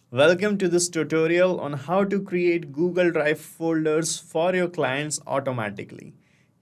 Welcome to this tutorial on how to create Google Drive folders for your clients automatically.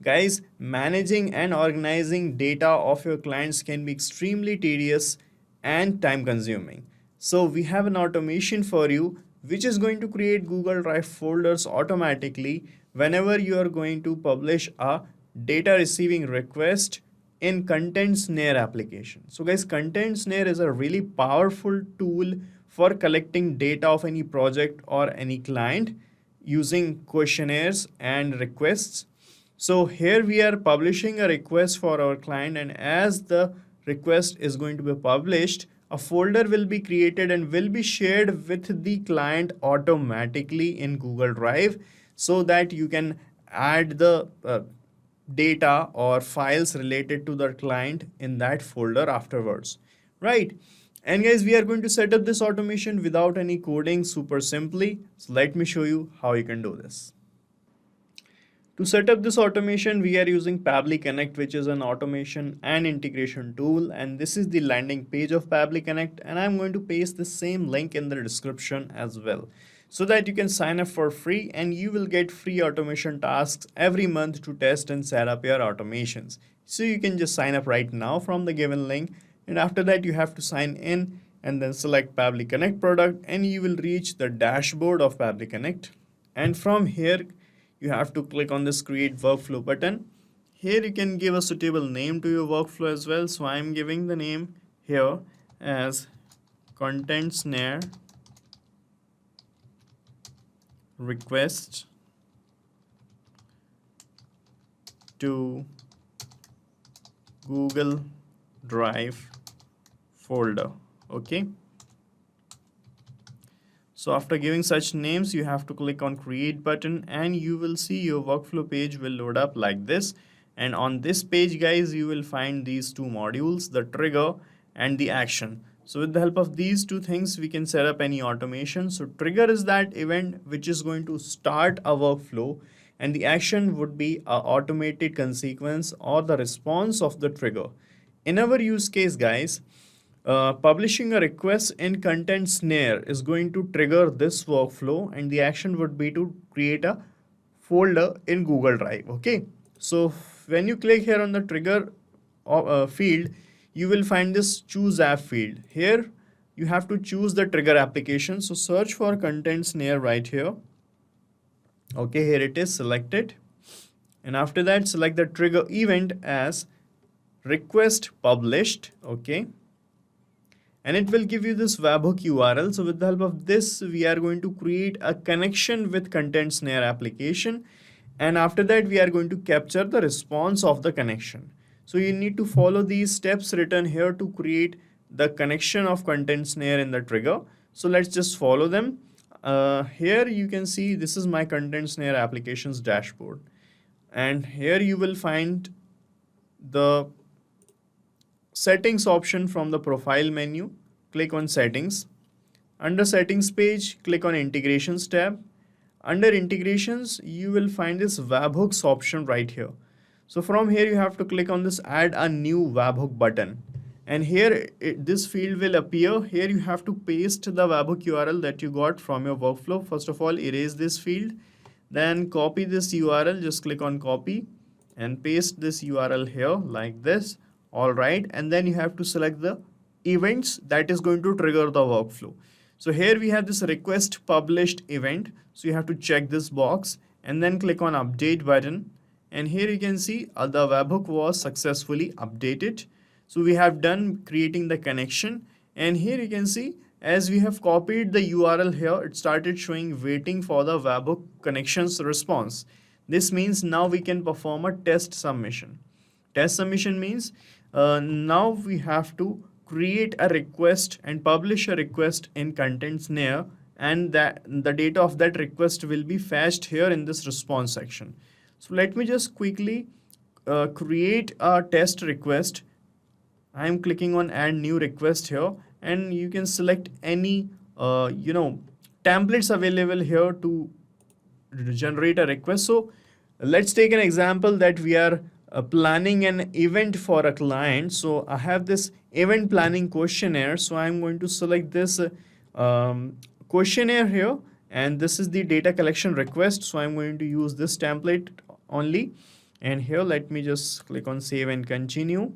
Guys, managing and organizing data of your clients can be extremely tedious and time consuming. So we have an automation for you which is going to create Google Drive folders automatically whenever you are going to publish a data receiving request in Content Snare application. So guys, Content Snare is a really powerful tool for collecting data of any project or any client using questionnaires and requests. So here we are publishing a request for our client, and as the request is going to be published, a folder will be created and will be shared with the client automatically in Google Drive so that you can add the data or files related to the client in that folder afterwards, right? And guys, we are going to set up this automation without any coding super simply. So let me show you how you can do this. To set up this automation, we are using Pabbly Connect, which is an automation and integration tool. And this is the landing page of Pabbly Connect. And I'm going to paste the same link in the description as well, so that you can sign up for free and you will get free automation tasks every month to test and set up your automations. So you can just sign up right now from the given link. And after that, you have to sign in and then select Pabbly Connect product, and you will reach the dashboard of Pabbly Connect. And from here, you have to click on this create workflow button. Here you can give a suitable name to your workflow as well. So I'm giving the name here as Content Snare request to Google Drive folder. Okay. So after giving such names, you have to click on create button and you will see your workflow page will load up like this. And on this page, guys, you will find these two modules, the trigger and the action. So with the help of these two things, we can set up any automation. So trigger is that event which is going to start a workflow, and the action would be a automated consequence or the response of the trigger. In our use case, guys, publishing a request in Content Snare is going to trigger this workflow, and the action would be to create a folder in Google Drive. Okay, so when you click here on the trigger field, you will find this choose app field. Here you have to choose the trigger application. So search for Content Snare right here. Okay, here it is selected, and after that select the trigger event as request published. Okay, and it will give you this webhook URL. So with the help of this, we are going to create a connection with Content Snare application. And after that, we are going to capture the response of the connection. So you need to follow these steps written here to create the connection of Content Snare in the trigger. So let's just follow them. Here you can see this is my Content Snare applications dashboard. And here you will find the settings option from the profile menu. Click on settings. Under settings page, click on integrations tab. Under integrations, you will find this webhooks option right here. So from here, you have to click on this add a new webhook button. And here this field will appear. Here you have to paste the webhook URL that you got from your workflow. First of all, erase this field. Then copy this URL. Just click on copy and paste this URL here like this. All right, and then you have to select the events that is going to trigger the workflow. So here we have this request published event. So you have to check this box and then click on update button. And here you can see the webhook was successfully updated. So we have done creating the connection. And here you can see as we have copied the URL here, it started showing waiting for the webhook connections response. This means now we can perform a test submission. Test submission means now we have to create a request and publish a request in Content Snare, and that the data of that request will be fetched here in this response section. So let me just quickly create a test request. I am clicking on add new request here, and you can select any templates available here to generate a request. So let's take an example that we are planning an event for a client. So I have this event planning questionnaire. So I'm going to select this questionnaire here, and this is the data collection request, so I'm going to use this template only. And here let me just click on save and continue.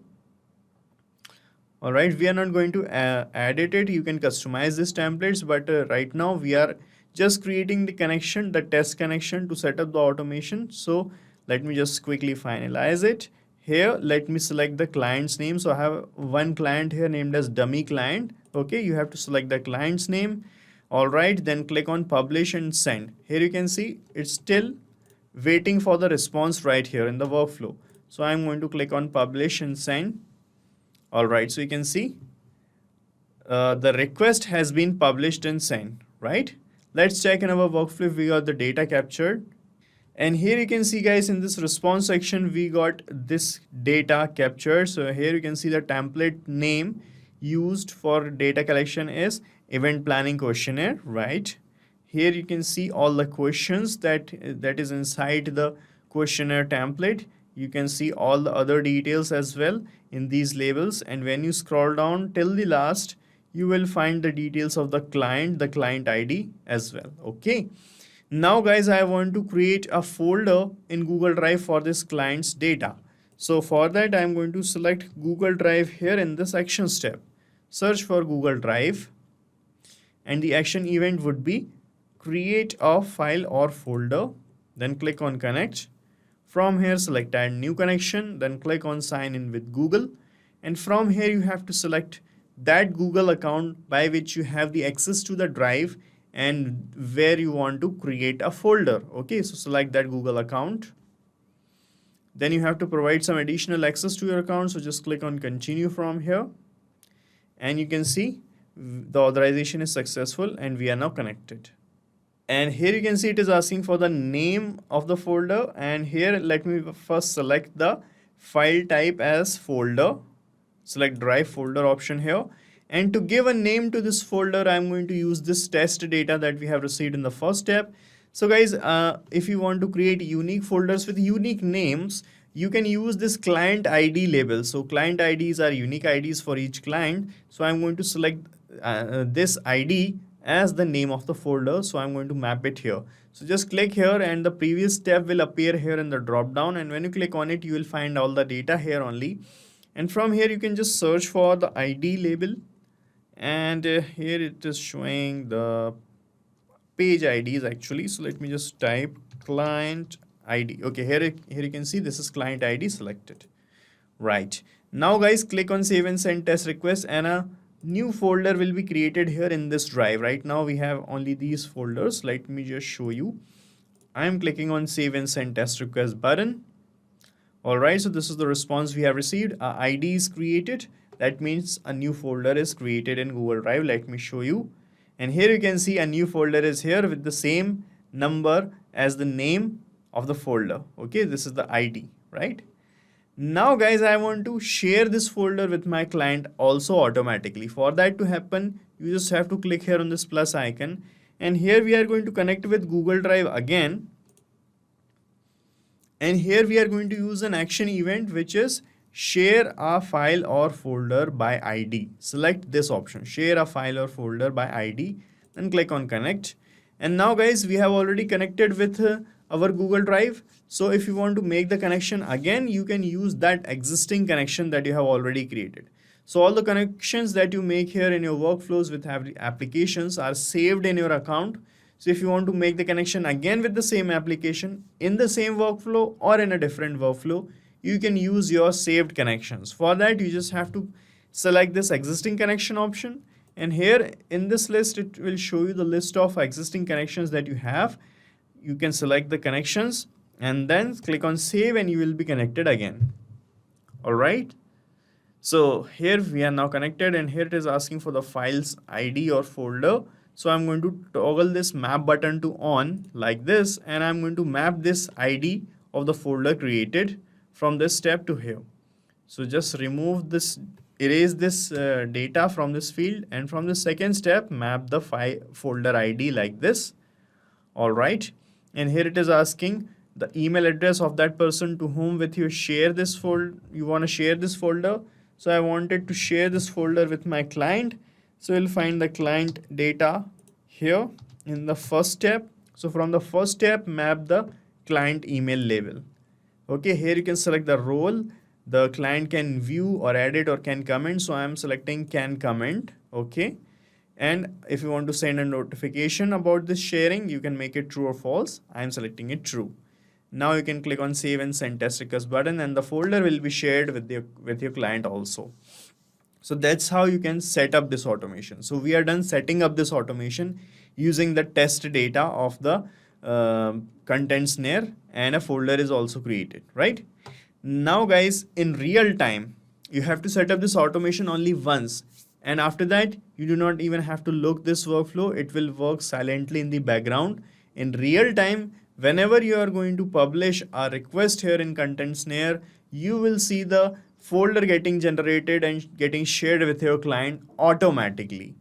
All right, we are not going to edit it. You can customize these templates, but right now we are just creating the connection, the test connection, to set up the automation. So let me just quickly finalize it. Here let me select the client's name. So I have one client here named as dummy client. Okay, you have to select the client's name. All right, then click on publish and send. Here you can see it's still waiting for the response right here in the workflow. So I'm going to click on publish and send. All right, so you can see the request has been published and sent, right? Let's check in our workflow if we got the data captured. And here you can see, guys, in this response section, we got this data captured. So here you can see the template name used for data collection is event planning questionnaire, right? Here you can see all the questions that is inside the questionnaire template. You can see all the other details as well in these labels. And when you scroll down till the last, you will find the details of the client ID as well. Okay. Now guys, I want to create a folder in Google Drive for this client's data. So for that, I'm going to select Google Drive here in this action step. Search for Google Drive, and the action event would be create a file or folder. Then click on connect. From here, select add new connection, then click on sign in with Google. And from here, you have to select that Google account by which you have the access to the drive and where you want to create a folder. Okay, so select that Google account. Then you have to provide some additional access to your account. So just click on continue from here. And you can see the authorization is successful and we are now connected. And here you can see it is asking for the name of the folder. And here let me first select the file type as folder. Select drive folder option here. And to give a name to this folder, I'm going to use this test data that we have received in the first step. So guys, if you want to create unique folders with unique names, you can use this client ID label. So client IDs are unique IDs for each client. So I'm going to select this ID as the name of the folder. So I'm going to map it here. So just click here and the previous step will appear here in the drop down. And when you click on it, you will find all the data here only. And from here, you can just search for the ID label. And here it is showing the page IDs actually. So let me just type client ID. Okay, here you can see this is client ID selected. Right. Now guys, click on save and send test request and a new folder will be created here in this drive. Right now we have only these folders. Let me just show you. I am clicking on save and send test request button. All right, so this is the response we have received. ID is created. That means a new folder is created in Google Drive. Let me show you. And here you can see a new folder is here with the same number as the name of the folder. Okay, this is the ID, right? Now guys, I want to share this folder with my client also automatically. For that to happen, you just have to click here on this plus icon. And here we are going to connect with Google Drive again. And here we are going to use an action event, which is share a file or folder by ID. Select this option, share a file or folder by ID, then click on connect. And now guys, we have already connected with our Google Drive. So if you want to make the connection again, you can use that existing connection that you have already created. So all the connections that you make here in your workflows with applications are saved in your account. So if you want to make the connection again with the same application in the same workflow or in a different workflow, you can use your saved connections. For that, you just have to select this existing connection option. And here in this list, it will show you the list of existing connections that you have. You can select the connections and then click on save and you will be connected again. All right. So here we are now connected and here it is asking for the file's ID or folder. So I'm going to toggle this map button to on like this, and I'm going to map this ID of the folder created from this step to here. So just remove this, erase this data from this field, and from the second step, map the folder ID like this. All right. And here it is asking the email address of that person to whom with you share this folder. You want to share this folder. So I wanted to share this folder with my client. So you'll find the client data here in the first step. So from the first step, map the client email label. Okay, here you can select the role. The client can view or edit or can comment. So I am selecting can comment. Okay. And if you want to send a notification about this sharing, you can make it true or false. I am selecting it true. Now you can click on save and send test request button, and the folder will be shared with your client also. So that's how you can set up this automation. So we are done setting up this automation using the test data of the content snare, and a folder is also created, right? Now guys, in real time, you have to set up this automation only once, and after that you do not even have to look this workflow. It will work silently in the background in real time. Whenever you are going to publish a request here in content snare, you will see the folder getting generated and getting shared with your client automatically.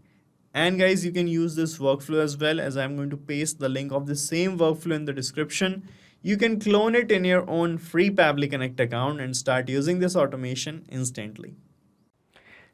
And guys, you can use this workflow as well, as I'm going to paste the link of the same workflow in the description. You can clone it in your own free Pabbly Connect account and start using this automation instantly.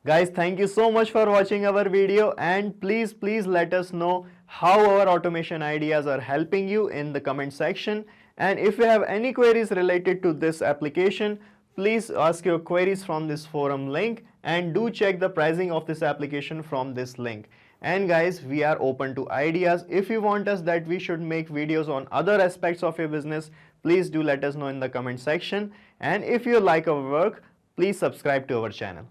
Guys, thank you so much for watching our video, and please let us know how our automation ideas are helping you in the comment section. And if you have any queries related to this application, please ask your queries from this forum link, and do check the pricing of this application from this link. And guys, we are open to ideas. If you want us that we should make videos on other aspects of your business, please do let us know in the comment section. And if you like our work, please subscribe to our channel.